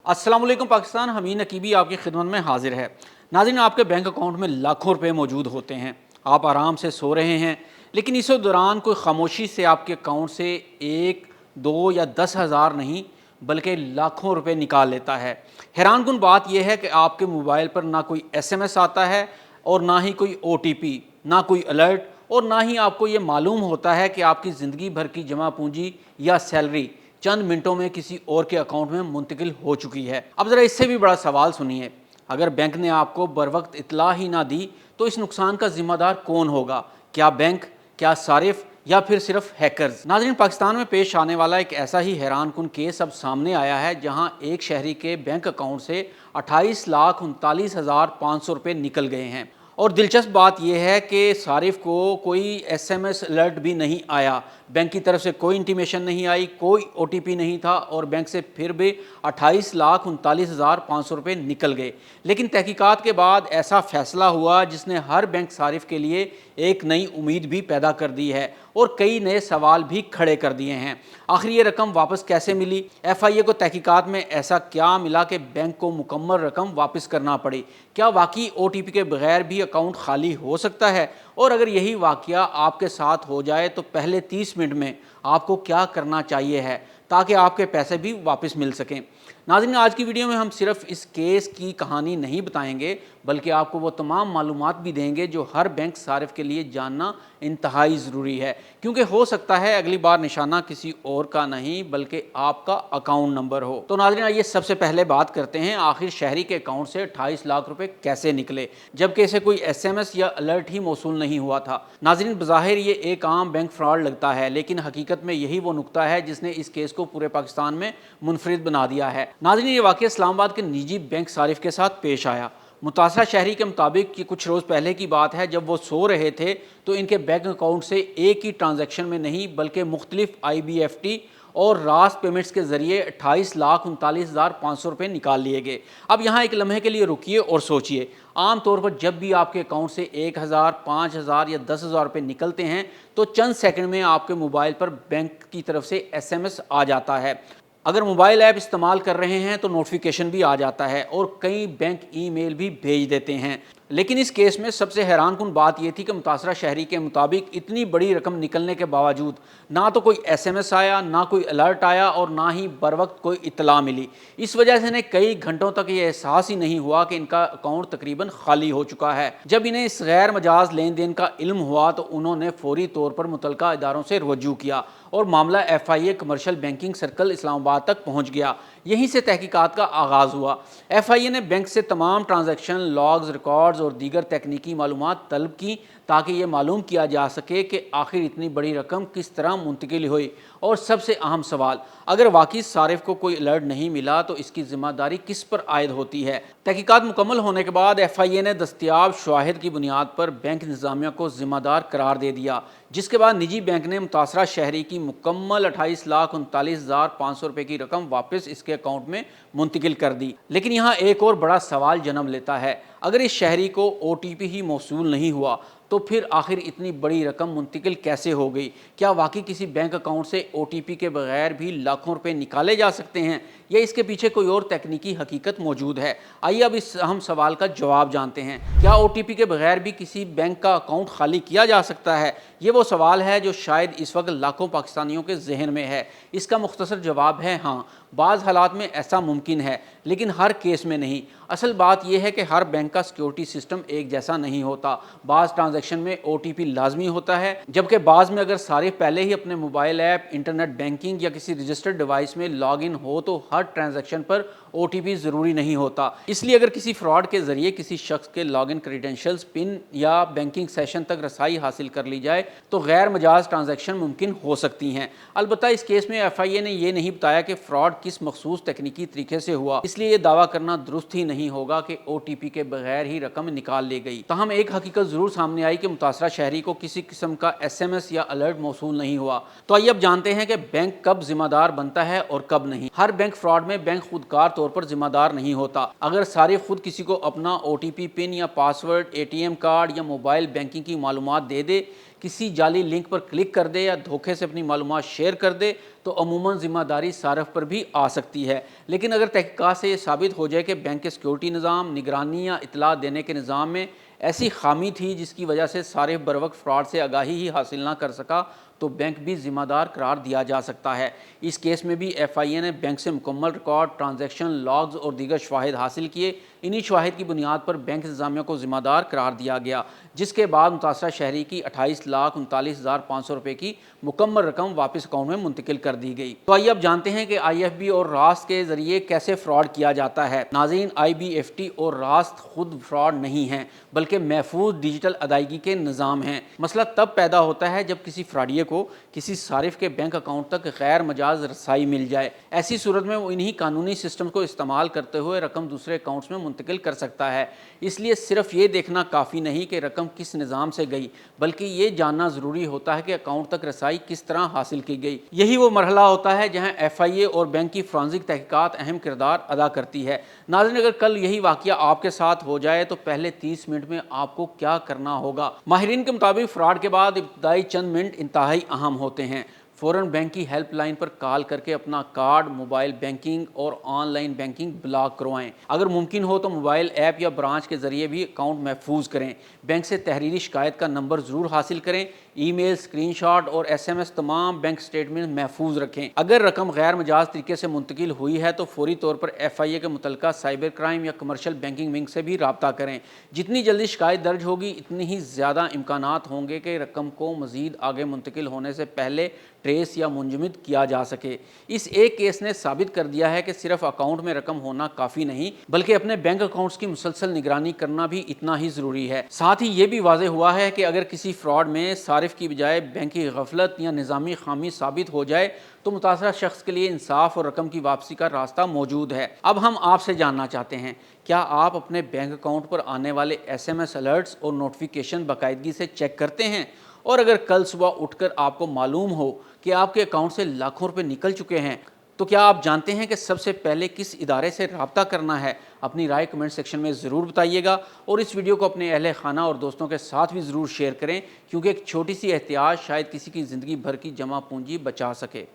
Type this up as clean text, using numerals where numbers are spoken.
अस्सलाम वालेकुम पाकिस्तान। हमीद नकीबी आपकी खिदमत में हाजिर है। नाज़रीन, आपके बैंक अकाउंट में लाखों रुपए मौजूद होते हैं, आप आराम से सो रहे हैं, लेकिन इस दौरान कोई खामोशी से आपके अकाउंट से 1, 2 या 10,000 नहीं बल्कि लाखों रुपए निकाल लेता है। हैरानकुन बात यह है कि आपके मोबाइल पर ना कोई SMS आता है और ना ही कोई OTP, ना कोई अलर्ट, और ना ही आपको ये मालूम होता है कि आपकी ज़िंदगी भर की जमा पूंजी या सैलरी चंद मिनटों में किसी और के अकाउंट में मुंतकिल हो चुकी है। अब ज़रा इससे भी बड़ा सवाल सुनिए, अगर बैंक ने आपको बर वक्त इतला ही ना दी तो इस नुकसान का जिम्मेदार कौन होगा? क्या बैंक, क्या सारिफ, या फिर सिर्फ हैकर्स? नाज़रीन, पाकिस्तान में पेश आने वाला एक ऐसा ही हैरानकुन केस अब सामने आया है जहां एक शहरी के बैंक अकाउंट से 28,39,500 रुपये निकल गए हैं। और दिलचस्प बात यह है कि सारिफ को कोई SMS अलर्ट भी नहीं आया, बैंक की तरफ से कोई इंटीमेशन नहीं आई, कोई OTP नहीं था, और बैंक से फिर भी 28,39,500 रुपये निकल गए। लेकिन तहकीकात के बाद ऐसा फैसला हुआ जिसने हर बैंक सारिफ के लिए एक नई उम्मीद भी पैदा कर दी है और कई नए सवाल भी खड़े कर दिए हैं। आखिर ये रकम वापस कैसे मिली? FIA को तहकीकात में ऐसा क्या मिला कि बैंक को मुकम्मल रकम वापस करना पड़ी? क्या वाकई OTP के बगैर भी अकाउंट खाली हो सकता है? और अगर यही वाकया आपके साथ हो जाए तो पहले 30 मिनट में आपको क्या करना चाहिए है ताकि आपके पैसे भी वापस मिल सकें? नाज़रीन, आज की वीडियो में हम सिर्फ इस केस की कहानी नहीं बताएंगे बल्कि आपको वो तमाम मालूमात भी देंगे जो हर बैंक सारिफ के लिए जानना इंतहाई ज़रूरी है, क्योंकि हो सकता है अगली बार निशाना किसी और का नहीं बल्कि आपका अकाउंट नंबर हो। तो नाज़रीन, आइए सबसे पहले बात करते हैं आखिर शहरी के अकाउंट से 28 लाख रुपए कैसे निकले जबकि इसे कोई SMS या अलर्ट ही मौसूल नहीं हुआ था। नाज़रीन, बज़ाहिर ये एक आम बैंक फ्रॉड लगता है, लेकिन हकीकत में यही वो नुकता है जिसने इस केस को पूरे पाकिस्तान में मुनफरिद बना दिया है। नाज़रीन, ये वाक़या इस्लामाबाद के निजी बैंक सारिफ के साथ पेश आया। मुतासरा शहरी के मुताबिक कि कुछ रोज़ पहले की बात है, जब वो सो रहे थे तो इनके बैंक अकाउंट से एक ही ट्रांजैक्शन में नहीं बल्कि मुख्तलिफ IBFT और रास्त पेमेंट्स के ज़रिए 28,39,500 रुपये निकाल लिए गए। अब यहाँ एक लम्हे के लिए रुकिए और सोचिए, आम तौर पर जब भी आपके अकाउंट से 1,000, 5,000 या 10,000 रुपये निकलते हैं तो चंद सेकंड में आपके मोबाइल पर बैंक की तरफ से SMS आ जाता है। अगर मोबाइल ऐप इस्तेमाल कर रहे हैं तो नोटिफिकेशन भी आ जाता है और कई बैंक ईमेल भी भेज देते हैं। लेकिन इस केस में सबसे हैरानकुन बात यह थी कि मुतासरा शहरी के मुताबिक इतनी बड़ी रकम निकलने के बावजूद ना तो कोई SMS आया, ना कोई अलर्ट आया और ना ही बर वक्त कोई इत्तला मिली। इस वजह से इन्हें कई घंटों तक ये एहसास ही नहीं हुआ कि इनका अकाउंट तकरीबन खाली हो चुका है। जब इन्हें इस गैर मजाज लेन देन का इल्म हुआ तो उन्होंने फौरी तौर पर मुतलका इदारों से रवज्जू किया और मामला FIA commercial banking circle Islamabad तक पहुँच गया। यहीं से तहकीकात का आगाज़ हुआ। FIA ने बैंक से तमाम ट्रांजैक्शन लॉग्स, रिकॉर्ड्स और दीगर तकनीकी मालूमात तलब की ताकि ये मालूम किया जा सके कि आखिर इतनी बड़ी रकम किस तरह मुंतकिल हुई। और सबसे अहम सवाल, अगर वाकई सारिफ को कोई अलर्ट नहीं मिला तो इसकी जिम्मेदारी किस पर आयद होती है? तहकीकात मुकम्मल होने के बाद FIA ने दस्तयाब शवाहिद की बुनियाद पर बैंक इंतजामिया को जिम्मेदार करार दे दिया, जिसके बाद निजी बैंक ने मुतासरा शहरी की मुकम्मल 28,39,500 रुपये की रकम वापस इसके अकाउंट में मुंतकिल कर दी। लेकिन यहाँ एक और बड़ा सवाल जन्म लेता है, अगर इस शहरी को OTP ही मौसूल नहीं हुआ तो फिर आखिर इतनी बड़ी रकम मुंतकिल कैसे हो गई? क्या वाकई किसी बैंक अकाउंट से OTP के बगैर भी लाखों रुपए निकाले जा सकते हैं या इसके पीछे कोई और तकनीकी हकीकत मौजूद है? आइए अब इस अहम सवाल का जवाब जानते हैं। क्या OTP के बगैर भी किसी बैंक का अकाउंट खाली किया जा सकता है? ये वो सवाल है जो शायद इस वक्त लाखों पाकिस्तानियों के जहन में है। इसका मुख्तसर जवाब है हाँ, बाज़ हालात में ऐसा मुमकिन है, लेकिन हर केस में नहीं। असल बात यह है कि हर बैंक का सिक्योरिटी सिस्टम एक जैसा नहीं होता। बाज़ ट्रांजैक्शन में OTP लाजमी होता है, जबकि बाज़ में अगर सारे पहले ही अपने मोबाइल ऐप, इंटरनेट बैंकिंग या किसी रजिस्टर्ड डिवाइस में लॉग इन हो तो हर ट्रांजैक्शन पर OTP ज़रूरी नहीं होता। इसलिए अगर किसी फ्रॉड के ज़रिए किसी शख्स के लॉगिन क्रेडेंशियल्स, पिन या बैंकिंग सेशन तक रसाई हासिल कर ली जाए तो गैर मजाज ट्रांजैक्शन मुमकिन हो सकती हैं। अलबत्ता इस केस में FIA ने यह नहीं बताया कि फ्रॉड किस मखसूस तकनीकी तरीके से हुआ, इसलिए ये दावा करना दुरुस्त ही नहीं होगा कि OTP के बगैर ही रकम निकाल ली गई। तहम एक हकीकत ज़रूर सामने आई कि मुतासरा शहरी को किसी किस्म का SMS या अलर्ट मौसूल नहीं हुआ। तो आइए अब जानते हैं कि बैंक कब जिम्मेदार बनता है और कब नहीं। हर बैंक फ्रॉड में बैंक खुदकार तौर पर जिम्मेदार नहीं होता। अगर सारिफ खुद किसी को अपना OTP, पिन या पासवर्ड, ATM कार्ड या मोबाइल बैंकिंग की मालूमात दे दे کسی جعلی لنک پر کلک کر دے یا دھوکے سے اپنی معلومات شیئر کر دے تو عموماً ذمہ داری صارف پر بھی آ سکتی ہے، لیکن اگر تحقیقات سے یہ ثابت ہو جائے کہ بینک کے سیکیورٹی نظام، نگرانی یا اطلاع دینے کے نظام میں ایسی خامی تھی جس کی وجہ سے صارف بروقت فراڈ سے آگاہی ہی حاصل نہ کر سکا تو بینک بھی ذمہ دار قرار دیا جا سکتا ہے۔ اس کیس میں بھی ایف آئی اے نے بینک سے مکمل ریکارڈ، ٹرانزیکشن لاگز اور دیگر شواہد حاصل کیے۔ انہی شواہد کی بنیاد پر بینک انتظامیہ کو ذمہ دار قرار دیا گیا، جس کے بعد متاثرہ شہری کی 28,39,500 روپے کی مکمل رقم واپس اکاؤنٹ میں منتقل کر دی گئی۔ تو آئیے اب جانتے ہیں کہ آئی ایف بی اور راست کے ذریعے کیسے فراڈ کیا جاتا ہے۔ ناظرین، آئی بی ایف ٹی اور راست خود فراڈ نہیں ہیں بلکہ محفوظ ڈیجیٹل ادائیگی کے نظام ہیں۔ مسئلہ تب پیدا ہوتا ہے جب کسی فراڈیے کو کسی صارف کے بینک اکاؤنٹ تک غیر مجاز رسائی مل جائے۔ ایسی صورت میں وہ انہی قانونی سسٹم کو استعمال کرتے ہوئے رقم دوسرے اکاؤنٹس میں منتقل کر سکتا ہے۔ اس لیے صرف یہ دیکھنا کافی نہیں کہ رقم کس نظام سے گئی، بلکہ یہ جاننا ضروری ہوتا ہے کہ اکاؤنٹ تک رسائی کس طرح حاصل کی گئی۔ یہی وہ مرحلہ ہوتا ہے جہاں ایف آئی اے اور بینک کی فرانزک تحقیقات اہم کردار ادا کرتی ہے۔ ناظرین، اگر کل یہی واقعہ آپ کے ساتھ ہو جائے تو پہلے 30 منٹ میں آپ کو کیا کرنا ہوگا؟ ماہرین کے مطابق فراڈ کے بعد ابتدائی چند منٹ انتہائی اہم ہوتے ہیں۔ فوراً بینک کی ہیلپ لائن پر کال کر کے اپنا کارڈ، موبائل بینکنگ اور آن لائن بینکنگ بلاک کروائیں۔ اگر ممکن ہو تو موبائل ایپ یا برانچ کے ذریعے بھی اکاؤنٹ محفوظ کریں۔ بینک سے تحریری شکایت کا نمبر ضرور حاصل کریں۔ ای میل، اسکرین شاٹ اور ایس ایم ایس تمام بینک سٹیٹمنٹ محفوظ رکھیں۔ اگر رقم غیر مجاز طریقے سے منتقل ہوئی ہے تو فوری طور پر ایف آئی اے کے متعلقہ سائبر کرائم یا کمرشل بینکنگ ونگ سے بھی رابطہ کریں۔ جتنی جلدی شکایت درج ہوگی اتنی ہی زیادہ امکانات ہوں گے کہ رقم کو مزید آگے منتقل ہونے سے پہلے ٹریس یا منجمد کیا جا سکے۔ اس ایک کیس نے ثابت کر دیا ہے کہ صرف اکاؤنٹ میں رقم ہونا کافی نہیں بلکہ اپنے بینک اکاؤنٹس کی مسلسل نگرانی کرنا بھی اتنا ہی ضروری ہے۔ ساتھ ہی یہ بھی واضح ہوا ہے کہ اگر کسی فراڈ میں صارف کی بجائے بینک کی غفلت یا نظامی خامی ثابت ہو جائے تو متاثرہ شخص کے لیے انصاف اور رقم کی واپسی کا راستہ موجود ہے۔ اب ہم آپ سے جاننا چاہتے ہیں، کیا آپ اپنے بینک اکاؤنٹ پر آنے والے ایس ایم ایس الرٹس اور نوٹیفیکیشن باقاعدگی سے چیک کرتے ہیں؟ اور اگر کل صبح اٹھ کر آپ کو معلوم ہو کہ آپ کے اکاؤنٹ سے لاکھوں روپے نکل چکے ہیں تو کیا آپ جانتے ہیں کہ سب سے پہلے کس ادارے سے رابطہ کرنا ہے؟ اپنی رائے کمنٹ سیکشن میں ضرور بتائیے گا اور اس ویڈیو کو اپنے اہل خانہ اور دوستوں کے ساتھ بھی ضرور شیئر کریں، کیونکہ ایک چھوٹی سی احتیاط شاید کسی کی زندگی بھر کی جمع پونجی بچا سکے۔